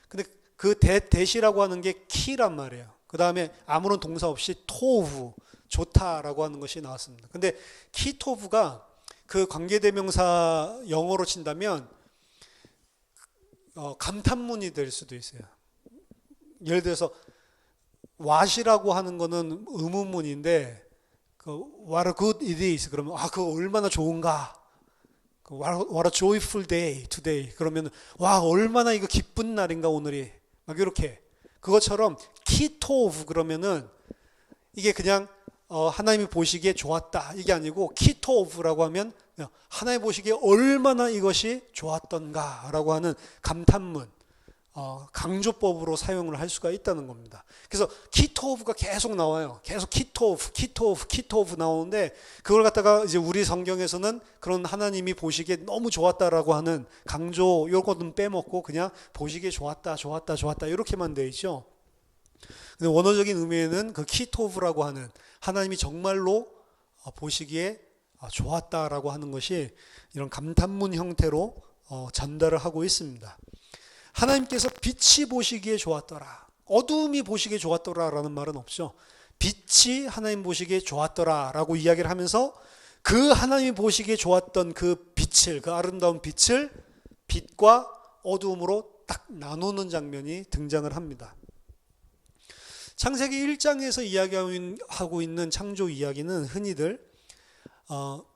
근데 그 대시라고 하는 게 키란 말이에요. 그 다음에 아무런 동사 없이 토브, 좋다라고 하는 것이 나왔습니다. 근데 키토브가 그 관계대명사 영어로 친다면 감탄문이 될 수도 있어요. 예를 들어서 what이라고 하는 거는 의문문인데, what a good it is 그러면 그거 얼마나 좋은가. What a joyful day today 그러면 와 얼마나 이거 기쁜 날인가 오늘이, 막 이렇게. 그것처럼 키토브 그러면은 이게 그냥 하나님이 보시기에 좋았다 이게 아니고, 키토브라고 하면 하나님 보시기에 얼마나 이것이 좋았던가 라고 하는 감탄문, 강조법으로 사용을 할 수가 있다는 겁니다. 그래서 키토브가 계속 나와요. 계속 키토브 나오는데, 그걸 갖다가 이제 우리 성경에서는 그런 하나님이 보시기에 너무 좋았다라고 하는 강조 요거는 빼먹고 그냥 보시기에 좋았다 이렇게만 돼 있죠. 근데 원어적인 의미에는 그 키토브라고 하는 하나님이 정말로 보시기에 좋았다라고 하는 것이 이런 감탄문 형태로 전달을 하고 있습니다. 하나님께서 빛이 보시기에 좋았더라, 어두움이 보시기에 좋았더라라는 말은 없죠. 빛이 하나님 보시기에 좋았더라라고 이야기를 하면서 그 하나님이 보시기에 좋았던 그 빛을, 그 아름다운 빛을 빛과 어두움으로 딱 나누는 장면이 등장을 합니다. 창세기 1장에서 이야기하고 있는 창조 이야기는 흔히들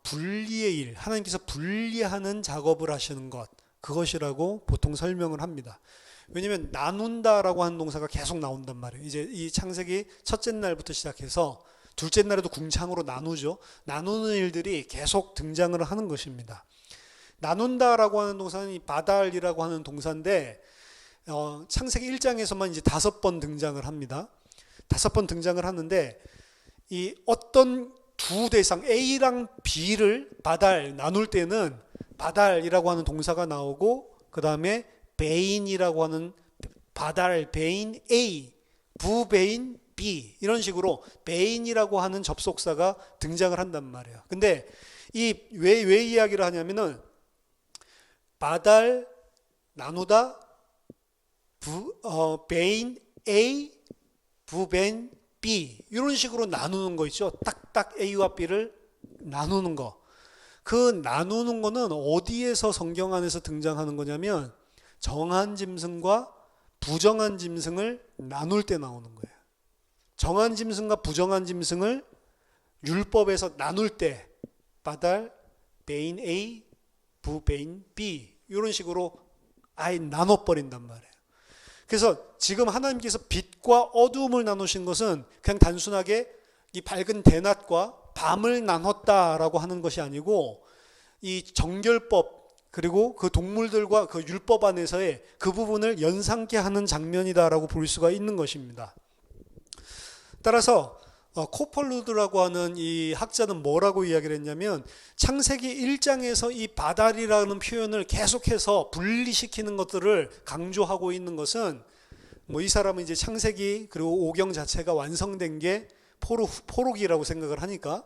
분리의 일, 하나님께서 분리하는 작업을 하시는 것, 그것이라고 보통 설명을 합니다. 왜냐하면 나눈다라고 하는 동사가 계속 나온단 말이에요. 이제 이 창세기 첫째 날부터 시작해서 둘째 날에도 궁창으로 나누죠. 나누는 일들이 계속 등장을 하는 것입니다. 나눈다라고 하는 동사는 이 바달이라고 하는 동사인데, 창세기 1장에서만 이제 5번 등장을 합니다. 5번 등장을 하는데, 이 어떤 두 대상 A랑 B를 나눌 때는 바달이라고 하는 동사가 나오고, 그 다음에 베인이라고 하는 베인 A, 부베인 B 이런 식으로 베인이라고 하는 접속사가 등장을 한단 말이에요. 근데 왜 이야기를 하냐면은 나누다 베인 A, 부베인 B 이런 식으로 나누는 거 있죠. 딱딱 A와 B를 나누는 거. 그 나누는 거는 어디에서 성경 안에서 등장하는 거냐면 정한 짐승과 부정한 짐승을 나눌 때 나오는 거예요. 정한 짐승과 부정한 짐승을 율법에서 나눌 때 베인 A, 부베인 B 이런 식으로 아예 나눠버린단 말이에요. 그래서 지금 하나님께서 빛과 어두움을 나누신 것은 그냥 단순하게 이 밝은 대낮과 밤을 나눴다라고 하는 것이 아니고, 이 정결법, 그리고 그 동물들과 그 율법 안에서의 그 부분을 연상케 하는 장면이다라고 볼 수가 있는 것입니다. 따라서 코펄루드라고 하는 이 학자는 뭐라고 이야기를 했냐면 창세기 1장에서 이 바달이라는 표현을 계속해서 분리시키는 것들을 강조하고 있는 것은 뭐 이 사람은 이제 창세기 그리고 오경 자체가 완성된 게 포로기라고 생각을 하니까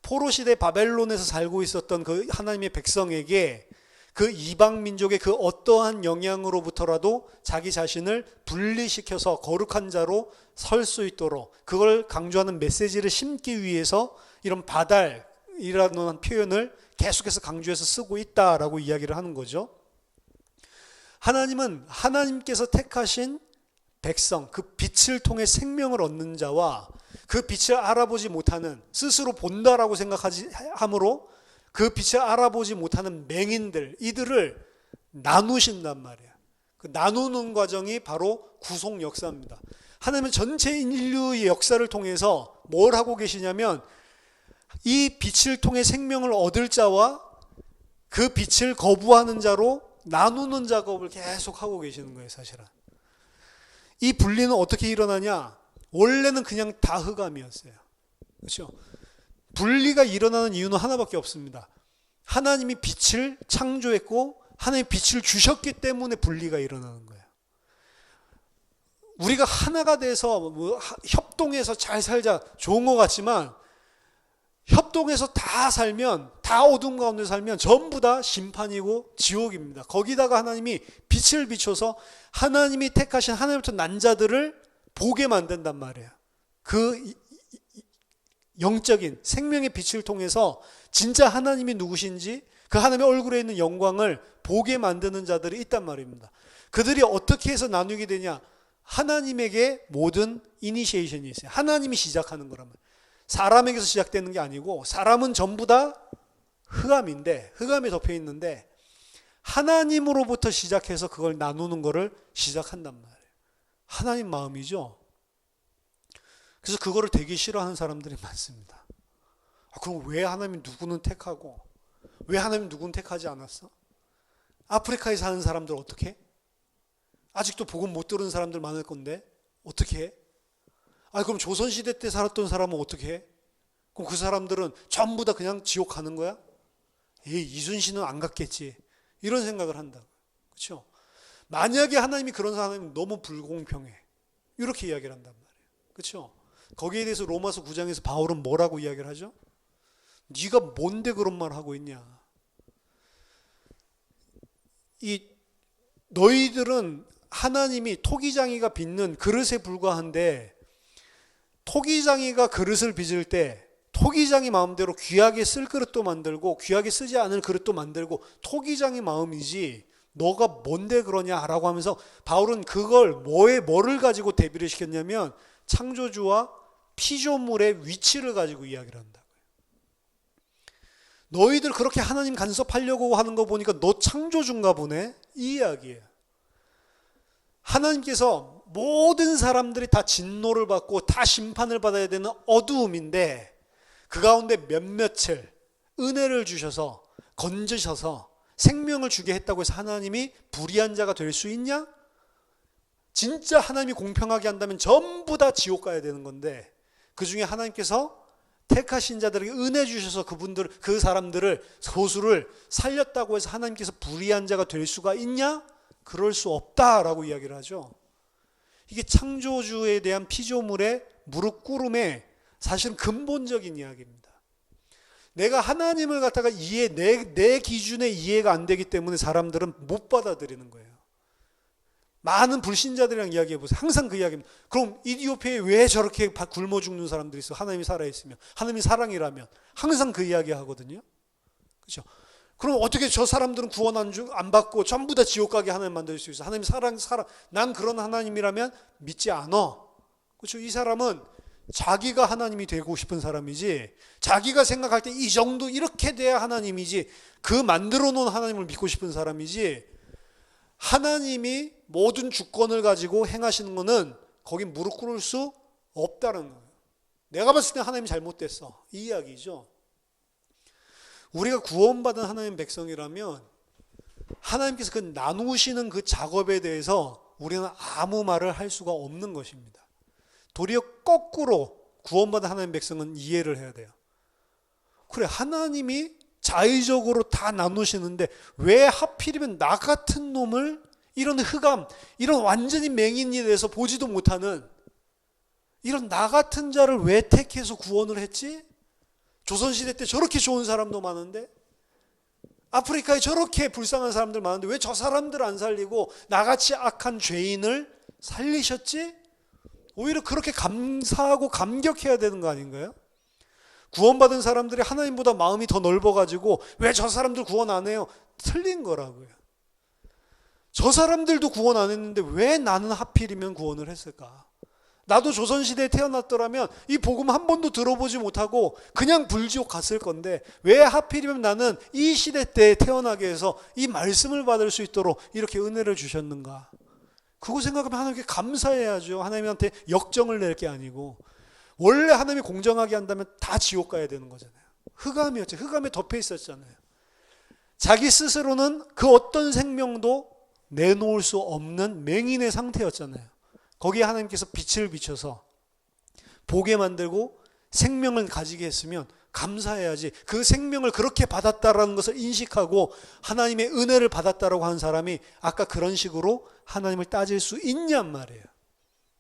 포로 시대 바벨론에서 살고 있었던 그 하나님의 백성에게 그 이방 민족의 그 어떠한 영향으로부터라도 자기 자신을 분리시켜서 거룩한 자로 설 수 있도록 그걸 강조하는 메시지를 심기 위해서 이런 바달이라는 표현을 계속해서 강조해서 쓰고 있다라고 이야기를 하는 거죠. 하나님은 하나님께서 택하신 백성, 그 빛을 통해 생명을 얻는 자와 그 빛을 알아보지 못하는, 스스로 본다라고 생각하지 함으로 그 빛을 알아보지 못하는 맹인들, 이들을 나누신단 말이에요. 그 나누는 과정이 바로 구속 역사입니다. 하나님은 전체 인류의 역사를 통해서 뭘 하고 계시냐면 이 빛을 통해 생명을 얻을 자와 그 빛을 거부하는 자로 나누는 작업을 계속 하고 계시는 거예요, 사실은. 이 분리는 어떻게 일어나냐? 원래는 그냥 다 흑암이었어요. 그렇죠? 분리가 일어나는 이유는 하나밖에 없습니다. 하나님이 빛을 창조했고 하나님이 빛을 주셨기 때문에 분리가 일어나는 거예요. 우리가 하나가 돼서 뭐 협동해서 잘 살자 좋은 것 같지만 협동해서 다 살면, 다 어둠 가운데 살면 전부 다 심판이고 지옥입니다. 거기다가 하나님이 빛을 비춰서 하나님이 택하신 하나님부터 난 자들을 보게 만든단 말이에요. 그 영적인 생명의 빛을 통해서 진짜 하나님이 누구신지 그 하나님의 얼굴에 있는 영광을 보게 만드는 자들이 있단 말입니다. 그들이 어떻게 해서 나누게 되냐? 하나님에게 모든 이니시에이션이 있어요. 하나님이 시작하는 거란 말이에요. 사람에게서 시작되는 게 아니고 사람은 전부 다 흑암인데, 흑암에 덮여 있는데 하나님으로부터 시작해서 그걸 나누는 거를 시작한단 말이에요. 하나님 마음이죠. 그래서 그거를 되게 싫어하는 사람들이 많습니다. 그럼 왜 하나님 누구는 택하고 왜 하나님 누구는 택하지 않았어? 아프리카에 사는 사람들 어떻게 해? 아직도 복음 못 들은 사람들 많을 건데 어떻게 해? 그럼 조선시대 때 살았던 사람은 어떻게 해? 그럼 그 사람들은 전부 다 그냥 지옥 가는 거야? 이순신은 안 갔겠지. 이런 생각을 한다. 그렇죠? 만약에 하나님이 그런 사람이면 너무 불공평해. 이렇게 이야기를 한단 말이에요. 그렇죠? 거기에 대해서 로마서 9장에서 바울은 뭐라고 이야기를 하죠? 네가 뭔데 그런 말 하고 있냐? 너희들은 하나님이 토기장이가 빚는 그릇에 불과한데 토기장이가 그릇을 빚을 때 토기장이 마음대로 귀하게 쓸 그릇도 만들고 귀하게 쓰지 않을 그릇도 만들고 토기장이 마음이지 너가 뭔데 그러냐라고 하면서 바울은 그걸 뭐를 가지고 대비를 시켰냐면 창조주와 피조물의 위치를 가지고 이야기를 한다고요. 너희들 그렇게 하나님 간섭하려고 하는 거 보니까 너 창조주인가 보네? 이 이야기예요. 하나님께서 모든 사람들이 다 진노를 받고 다 심판을 받아야 되는 어두움인데 그 가운데 몇몇을 은혜를 주셔서 건지셔서 생명을 주게 했다고 해서 하나님이 불의한 자가 될 수 있냐? 진짜 하나님이 공평하게 한다면 전부 다 지옥 가야 되는 건데 그 중에 하나님께서 택하신 자들에게 은혜 주셔서 그 사람들을 소수를 살렸다고 해서 하나님께서 불의한 자가 될 수가 있냐? 그럴 수 없다라고 이야기를 하죠. 이게 창조주에 대한 피조물의 무릎 꿇음의 사실은 근본적인 이야기입니다. 내가 하나님을 갖다가 내 기준에 이해가 안 되기 때문에 사람들은 못 받아들이는 거예요. 많은 불신자들이랑 이야기해 보세요. 항상 그 이야기입니다. 그럼 이디오피아에 왜 저렇게 굶어 죽는 사람들이 있어? 하나님이 살아있으면, 하나님이 사랑이라면 항상 그 이야기 하거든요. 그렇죠? 그럼 어떻게 저 사람들은 구원 안 받고 전부 다 지옥 가게 하나님 만들 수 있어? 하나님 사랑. 난 그런 하나님이라면 믿지 않아. 그렇죠? 이 사람은 자기가 하나님이 되고 싶은 사람이지, 자기가 생각할 때 이 정도 이렇게 돼야 하나님이지, 그 만들어 놓은 하나님을 믿고 싶은 사람이지, 하나님이 모든 주권을 가지고 행하시는 거는 거기 무릎 꿇을 수 없다는 거예요. 내가 봤을 때 하나님이 잘못됐어. 이 이야기죠. 우리가 구원받은 하나님 백성이라면 하나님께서 그 나누시는 그 작업에 대해서 우리는 아무 말을 할 수가 없는 것입니다. 도리어 거꾸로 구원받은 하나님 백성은 이해를 해야 돼요. 그래, 하나님이 자의적으로 다 나누시는데 왜 하필이면 나 같은 놈을 이런 흑암, 이런 완전히 맹인이 돼서 보지도 못하는 이런 나 같은 자를 왜 택해서 구원을 했지? 조선시대 때 저렇게 좋은 사람도 많은데, 아프리카에 저렇게 불쌍한 사람들 많은데 왜 저 사람들 안 살리고 나같이 악한 죄인을 살리셨지? 오히려 그렇게 감사하고 감격해야 되는 거 아닌가요? 구원받은 사람들이 하나님보다 마음이 더 넓어가지고 왜 저 사람들 구원 안 해요? 틀린 거라고요. 저 사람들도 구원 안 했는데 왜 나는 하필이면 구원을 했을까? 나도 조선시대에 태어났더라면 이 복음 한 번도 들어보지 못하고 그냥 불지옥 갔을 건데 왜 하필이면 나는 이 시대 때 태어나게 해서 이 말씀을 받을 수 있도록 이렇게 은혜를 주셨는가? 그거 생각하면 하나님께 감사해야죠. 하나님한테 역정을 낼 게 아니고. 원래 하나님이 공정하게 한다면 다 지옥 가야 되는 거잖아요. 흑암이었죠. 흑암에 덮여 있었잖아요. 자기 스스로는 그 어떤 생명도 내놓을 수 없는 맹인의 상태였잖아요. 거기에 하나님께서 빛을 비춰서 보게 만들고 생명을 가지게 했으면 감사해야지. 그 생명을 그렇게 받았다라는 것을 인식하고 하나님의 은혜를 받았다라고 하는 사람이 아까 그런 식으로 하나님을 따질 수 있냔 말이에요.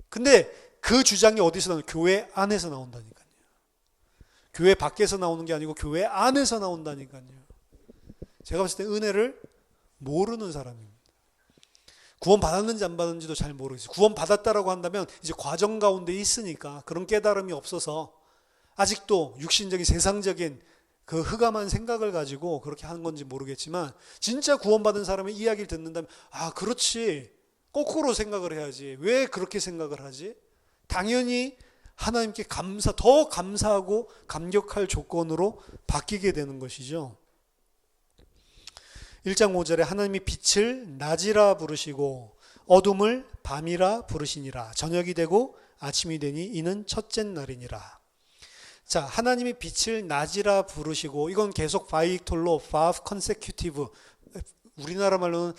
근데 그 주장이 어디서 나오냐? 교회 안에서 나온다니까요. 교회 밖에서 나오는 게 아니고 교회 안에서 나온다니까요. 제가 봤을 때 은혜를 모르는 사람입니다. 구원 받았는지 안 받았는지도 잘 모르겠어요. 구원 받았다라고 한다면 이제 과정 가운데 있으니까 그런 깨달음이 없어서 아직도 육신적인 세상적인 그 흑암한 생각을 가지고 그렇게 하는 건지 모르겠지만, 진짜 구원받은 사람의 이야기를 듣는다면 아, 그렇지, 거꾸로 생각을 해야지. 왜 그렇게 생각을 하지? 당연히 하나님께 더 감사하고 감격할 조건으로 바뀌게 되는 것이죠. 1장 5절에 하나님이 빛을 낮이라 부르시고 어둠을 밤이라 부르시니라. 저녁이 되고 아침이 되니 이는 첫째 날이니라. 자, 하나님이 빛을 낮이라 부르시고, 이건 계속 바이톨로 바브 컨세큐티브, 우리나라 말로는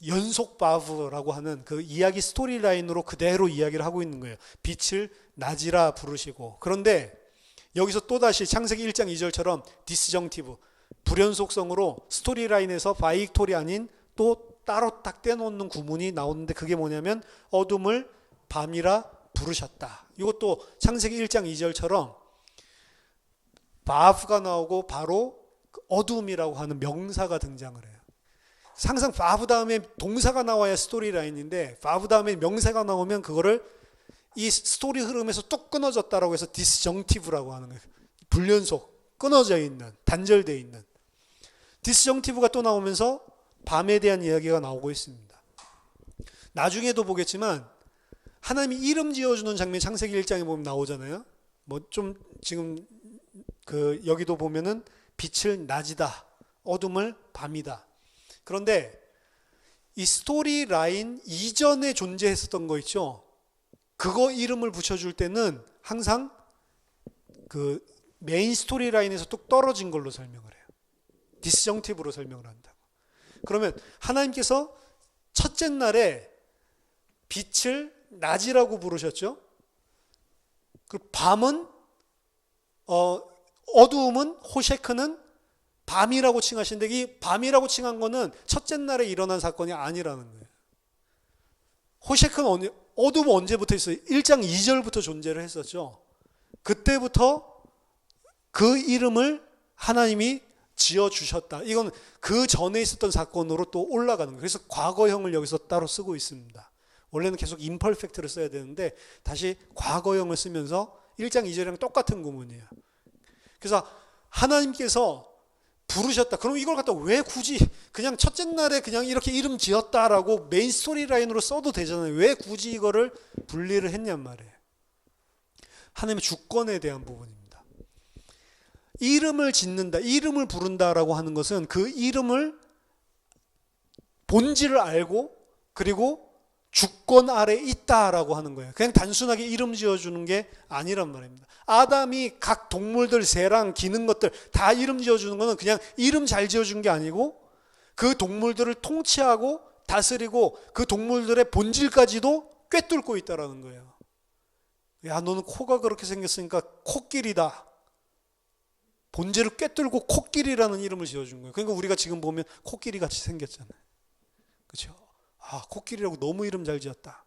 연속 바브라고 하는 그 이야기 스토리라인으로 그대로 이야기를 하고 있는 거예요. 빛을 낮이라 부르시고. 그런데 여기서 또다시 창세기 1장 2절처럼 디스정티브, 불연속성으로 스토리라인에서 바이톨이 아닌 또 따로 딱 떼놓는 구문이 나오는데, 그게 뭐냐면 어둠을 밤이라 부르셨다. 이것도 창세기 1장 2절처럼 바브가 나오고 바로 어둠이라고 하는 명사가 등장을 해요. 항상 바브 다음에 동사가 나와야 스토리 라인인데, 바브 다음에 명사가 나오면 그거를 이 스토리 흐름에서 뚝 끊어졌다라고 해서 디스정티브라고 하는 거예요. 불연속, 끊어져 있는, 단절되어 있는. 디스정티브가 또 나오면서 밤에 대한 이야기가 나오고 있습니다. 나중에도 보겠지만 하나님이 이름 지어주는 장면이 창세기 1장에 보면 나오잖아요. 뭐 좀 지금 여기도 보면은 빛을 낮이다, 어둠을 밤이다. 그런데 이 스토리 라인 이전에 존재했었던 거 있죠. 그거 이름을 붙여줄 때는 항상 그 메인 스토리 라인에서 뚝 떨어진 걸로 설명을 해요. 디스정티브로 설명을 한다고. 그러면 하나님께서 첫째 날에 빛을 낮이라고 부르셨죠. 그 밤은 어두움은 호셰크는 밤이라고 칭하시는데, 이 밤이라고 칭한 거는 첫째 날에 일어난 사건이 아니라는 거예요. 호셰크는 어둠은 언제부터 있어요? 1장 2절부터 존재를 했었죠. 그때부터 그 이름을 하나님이 지어주셨다. 이건 그 전에 있었던 사건으로 또 올라가는 거예요. 그래서 과거형을 여기서 따로 쓰고 있습니다. 원래는 계속 임퍼펙트를 써야 되는데 다시 과거형을 쓰면서 1장 2절이랑 똑같은 구문이에요. 그래서 하나님께서 부르셨다. 그럼 이걸 갖다 왜 굳이 그냥 첫째 날에 그냥 이렇게 이름 지었다라고 메인 스토리 라인으로 써도 되잖아요. 왜 굳이 이거를 분리를 했냔 말이에요. 하나님의 주권에 대한 부분입니다. 이름을 짓는다, 이름을 부른다라고 하는 것은 그 이름을 본질을 알고 그리고 주권 아래 있다라고 하는 거예요. 그냥 단순하게 이름 지어주는 게 아니란 말입니다. 아담이 각 동물들, 새랑, 기는 것들 다 이름 지어주는 거는 그냥 이름 잘 지어준 게 아니고 그 동물들을 통치하고 다스리고 그 동물들의 본질까지도 꿰뚫고 있다라는 거예요. 야, 너는 코가 그렇게 생겼으니까 코끼리다. 본질을 꿰뚫고 코끼리라는 이름을 지어준 거예요. 그러니까 우리가 지금 보면 코끼리 같이 생겼잖아요. 그렇죠? 아, 코끼리라고 너무 이름 잘 지었다.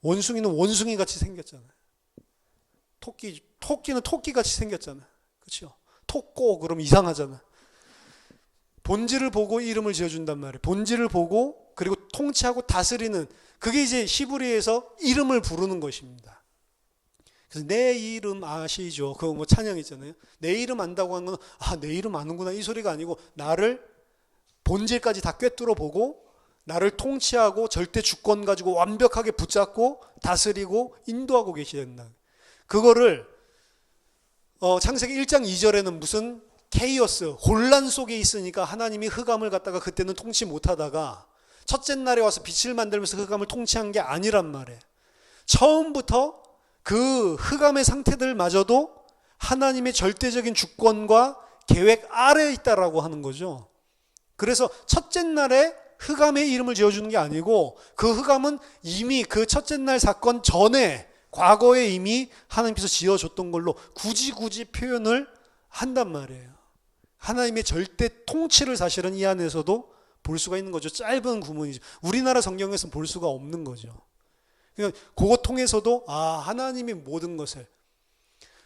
원숭이는 원숭이 같이 생겼잖아요. 토끼는 토끼 같이 생겼잖아요. 그렇죠? 토꼬 그럼 이상하잖아요. 본질을 보고 이름을 지어준단 말이에요. 본질을 보고 그리고 통치하고 다스리는, 그게 이제 히브리에서 이름을 부르는 것입니다. 그래서 내 이름 아시죠? 그거 뭐 찬양 있잖아요. 내 이름 안다고 하는 건 내 이름 아는구나 이 소리가 아니고, 나를 본질까지 다 꿰뚫어 보고 나를 통치하고 절대 주권 가지고 완벽하게 붙잡고 다스리고 인도하고 계시된다. 그거를 창세기 1장 2절에는 무슨 케이오스, 혼란 속에 있으니까 하나님이 흑암을 갖다가 그때는 통치 못하다가 첫째 날에 와서 빛을 만들면서 흑암을 통치한 게 아니란 말이에요. 처음부터 그 흑암의 상태들마저도 하나님의 절대적인 주권과 계획 아래에 있다라고 하는 거죠. 그래서 첫째 날에 흑암의 이름을 지어주는 게 아니고, 그 흑암은 이미 그 첫째 날 사건 전에 과거에 이미 하나님께서 지어줬던 걸로 굳이 표현을 한단 말이에요. 하나님의 절대 통치를 사실은 이 안에서도 볼 수가 있는 거죠. 짧은 구문이죠. 우리나라 성경에서는 볼 수가 없는 거죠. 그러니까 그거 통해서도 하나님이 모든 것을,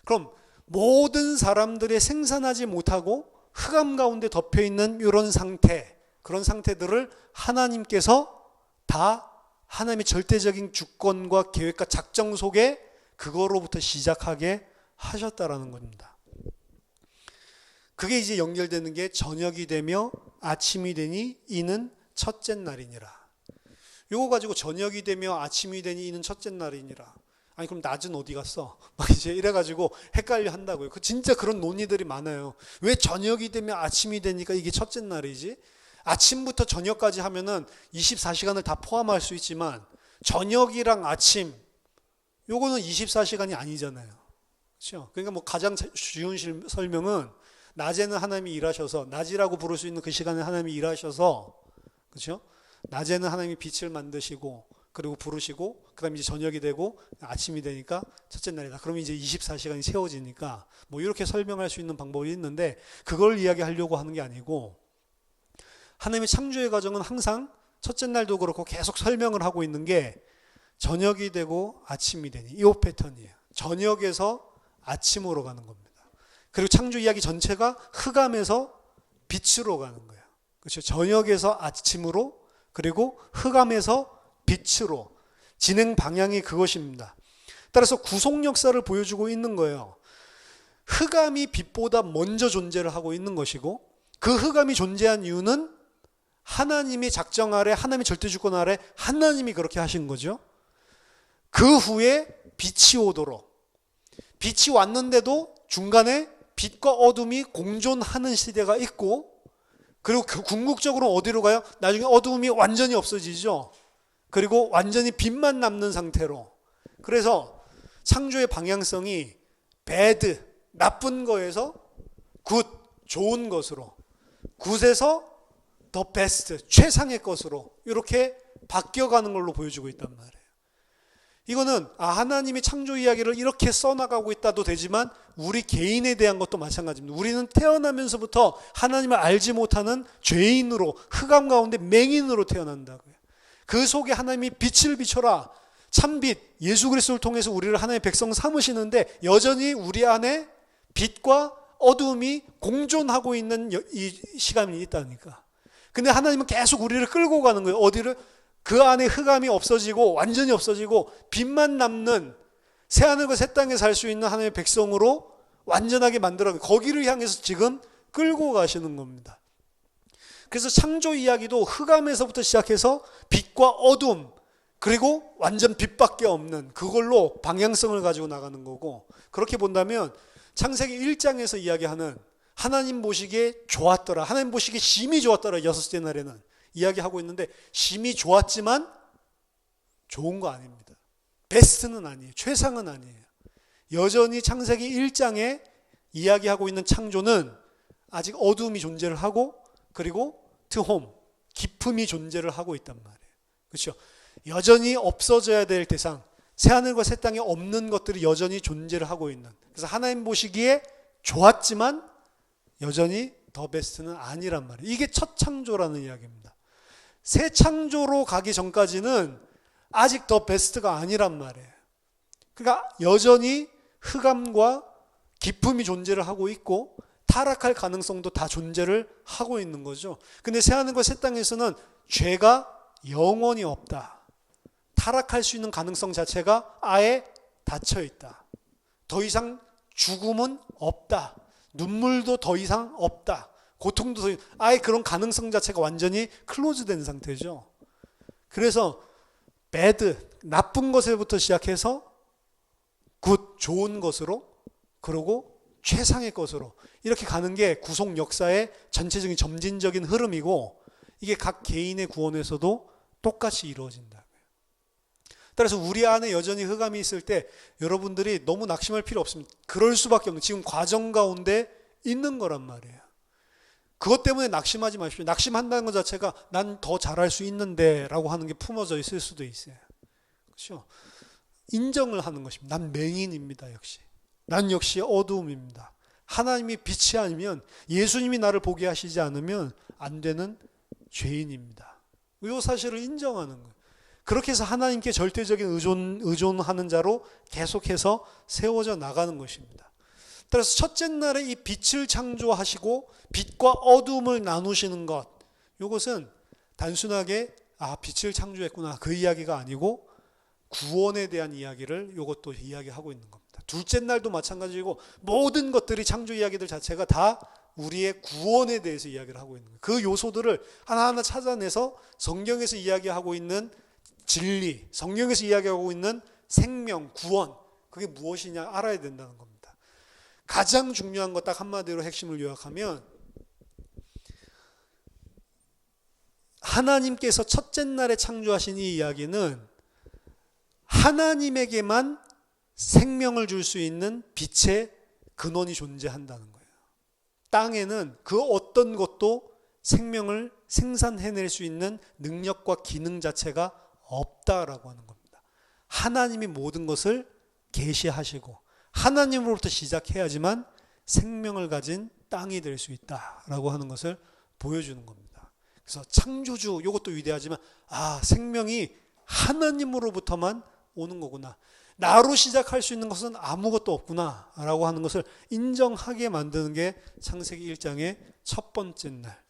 그럼 모든 사람들의 생산하지 못하고 흑암 가운데 덮여있는 이런 상태, 그런 상태들을 하나님께서 다 하나님의 절대적인 주권과 계획과 작정 속에 그거로부터 시작하게 하셨다라는 겁니다. 그게 이제 연결되는 게 저녁이 되며 아침이 되니 이는 첫째 날이니라. 요거 가지고 저녁이 되며 아침이 되니 이는 첫째 날이니라. 아니 그럼 낮은 어디 갔어? 막 이제 이래가지고 헷갈려 한다고요. 진짜 그런 논의들이 많아요. 왜 저녁이 되며 아침이 되니까 이게 첫째 날이지? 아침부터 저녁까지 하면은 24시간을 다 포함할 수 있지만 저녁이랑 아침 요거는 24시간이 아니잖아요. 그렇죠? 그러니까 뭐 가장 쉬운 설명은 낮에는 하나님이 일하셔서, 낮이라고 부를 수 있는 그 시간에 하나님이 일하셔서, 그렇죠? 낮에는 하나님이 빛을 만드시고 그리고 부르시고 그다음에 이제 저녁이 되고 아침이 되니까 첫째 날이다. 그러면 이제 24시간이 채워지니까 뭐 이렇게 설명할 수 있는 방법이 있는데, 그걸 이야기하려고 하는 게 아니고, 하나님의 창조의 과정은 항상 첫째 날도 그렇고 계속 설명을 하고 있는 게 저녁이 되고 아침이 되니 이 패턴이에요. 저녁에서 아침으로 가는 겁니다. 그리고 창조 이야기 전체가 흑암에서 빛으로 가는 거예요. 그렇죠? 저녁에서 아침으로, 그리고 흑암에서 빛으로 진행 방향이 그것입니다. 따라서 구속 역사를 보여주고 있는 거예요. 흑암이 빛보다 먼저 존재를 하고 있는 것이고, 그 흑암이 존재한 이유는 하나님의 작정 아래, 하나님의 절대주권 아래 하나님이 그렇게 하신 거죠. 그 후에 빛이 오도록, 빛이 왔는데도 중간에 빛과 어둠이 공존하는 시대가 있고, 그리고 궁극적으로 어디로 가요? 나중에 어둠이 완전히 없어지죠. 그리고 완전히 빛만 남는 상태로. 그래서 창조의 방향성이 bad, 나쁜 거에서 good, 좋은 것으로, good에서 the best, 최상의 것으로 이렇게 바뀌어가는 걸로 보여주고 있단 말이에요. 이거는 하나님의 창조 이야기를 이렇게 써나가고 있다도 되지만 우리 개인에 대한 것도 마찬가지입니다. 우리는 태어나면서부터 하나님을 알지 못하는 죄인으로, 흑암 가운데 맹인으로 태어난다고요. 그 속에 하나님이 빛을 비춰라, 참빛 예수 그리스도를 통해서 우리를 하나님의 백성 삼으시는데, 여전히 우리 안에 빛과 어두움이 공존하고 있는 이 시간이 있다니까. 근데 하나님은 계속 우리를 끌고 가는 거예요. 어디를? 그 안에 흑암이 없어지고 완전히 없어지고 빛만 남는 새하늘과 새 땅에 살 수 있는 하나님의 백성으로 완전하게 만들어, 거기를 향해서 지금 끌고 가시는 겁니다. 그래서 창조 이야기도 흑암에서부터 시작해서 빛과 어둠, 그리고 완전 빛밖에 없는 그걸로 방향성을 가지고 나가는 거고, 그렇게 본다면 창세기 1장에서 이야기하는 하나님 보시기에 좋았더라, 하나님 보시기에 심히 좋았더라, 여섯째 날에는 이야기하고 있는데, 심히 좋았지만 좋은 거 아닙니다. 베스트는 아니에요. 최상은 아니에요. 여전히 창세기 1장에 이야기하고 있는 창조는 아직 어두움이 존재를 하고, 그리고 트홈, 기품이 존재를 하고 있단 말이에요. 그렇죠? 여전히 없어져야 될 대상, 새하늘과 새 땅에 없는 것들이 여전히 존재를 하고 있는, 그래서 하나님 보시기에 좋았지만 여전히 더 베스트는 아니란 말이에요. 이게 첫 창조라는 이야기입니다. 새 창조로 가기 전까지는 아직 더 베스트가 아니란 말이에요. 그러니까 여전히 흑암과 기품이 존재를 하고 있고 타락할 가능성도 다 존재를 하고 있는 거죠. 근데 새하늘과 새 땅에서는 죄가 영원히 없다. 타락할 수 있는 가능성 자체가 아예 닫혀 있다. 더 이상 죽음은 없다. 눈물도 더 이상 없다. 고통도 더 이상, 아예 그런 가능성 자체가 완전히 클로즈된 상태죠. 그래서 배드, 나쁜 것에부터 시작해서 굿, 좋은 것으로, 그리고 최상의 것으로 이렇게 가는 게 구속 역사의 전체적인 점진적인 흐름이고, 이게 각 개인의 구원에서도 똑같이 이루어진다고요. 따라서 우리 안에 여전히 흑암이 있을 때 여러분들이 너무 낙심할 필요 없습니다. 그럴 수밖에 없는, 지금 과정 가운데 있는 거란 말이에요. 그것 때문에 낙심하지 마십시오. 낙심한다는 것 자체가 난 더 잘할 수 있는데 라고 하는 게 품어져 있을 수도 있어요. 그렇죠? 인정을 하는 것입니다. 난 맹인입니다. 역시 난 역시 어두움입니다. 하나님이 빛이 아니면, 예수님이 나를 보게 하시지 않으면 안 되는 죄인입니다. 이 사실을 인정하는 거예요. 그렇게 해서 하나님께 절대적인 의존하는 자로 계속해서 세워져 나가는 것입니다. 따라서 첫째 날에 이 빛을 창조하시고 빛과 어두움을 나누시는 것, 이것은 단순하게 빛을 창조했구나 그 이야기가 아니고 구원에 대한 이야기를 이것도 이야기하고 있는 겁니다. 둘째 날도 마찬가지고 모든 것들이 창조 이야기들 자체가 다 우리의 구원에 대해서 이야기를 하고 있는 거예요. 그 요소들을 하나하나 찾아내서 성경에서 이야기하고 있는 진리, 성경에서 이야기하고 있는 생명, 구원, 그게 무엇이냐 알아야 된다는 겁니다. 가장 중요한 것 딱 한마디로 핵심을 요약하면, 하나님께서 첫째 날에 창조하신 이 이야기는 하나님에게만 생명을 줄 수 있는 빛의 근원이 존재한다는 거예요. 땅에는 그 어떤 것도 생명을 생산해낼 수 있는 능력과 기능 자체가 없다라고 하는 겁니다. 하나님이 모든 것을 계시하시고 하나님으로부터 시작해야지만 생명을 가진 땅이 될 수 있다라고 하는 것을 보여주는 겁니다. 그래서 창조주, 이것도 위대하지만 생명이 하나님으로부터만 오는 거구나, 나로 시작할 수 있는 것은 아무것도 없구나 라고 하는 것을 인정하게 만드는 게 창세기 1장의 첫 번째 날,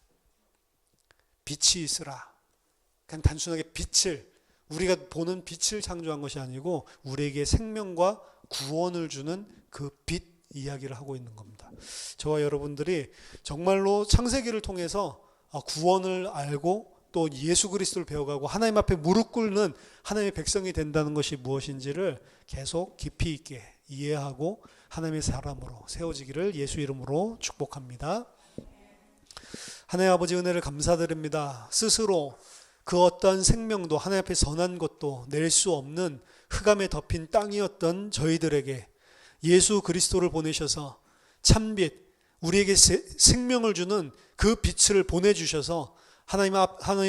빛이 있으라. 그냥 단순하게 빛을, 우리가 보는 빛을 창조한 것이 아니고 우리에게 생명과 구원을 주는 그 빛 이야기를 하고 있는 겁니다. 저와 여러분들이 정말로 창세기를 통해서 구원을 알고 또 예수 그리스도를 배워가고 하나님 앞에 무릎 꿇는 하나님의 백성이 된다는 것이 무엇인지를 계속 깊이 있게 이해하고 하나님의 사람으로 세워지기를 예수 이름으로 축복합니다. 하나님 아버지, 은혜를 감사드립니다. 스스로 그 어떤 생명도 하나님 앞에 선한 것도 낼 수 없는 흑암에 덮인 땅이었던 저희들에게 예수 그리스도를 보내셔서 참빛, 우리에게 생명을 주는 그 빛을 보내주셔서 하나님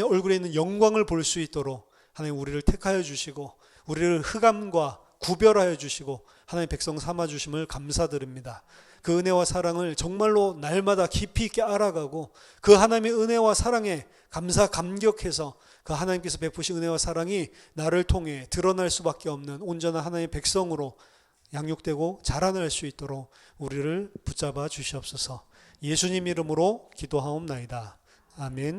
얼굴에 있는 영광을 볼 수 있도록 하나님 우리를 택하여 주시고 우리를 흑암과 구별하여 주시고 하나님 백성 삼아 주심을 감사드립니다. 그 은혜와 사랑을 정말로 날마다 깊이 있게 알아가고 그 하나님의 은혜와 사랑에 감격해서 그 하나님께서 베푸신 은혜와 사랑이 나를 통해 드러날 수밖에 없는 온전한 하나님의 백성으로 양육되고 자라날 수 있도록 우리를 붙잡아 주시옵소서. 예수님 이름으로 기도하옵나이다. 아멘.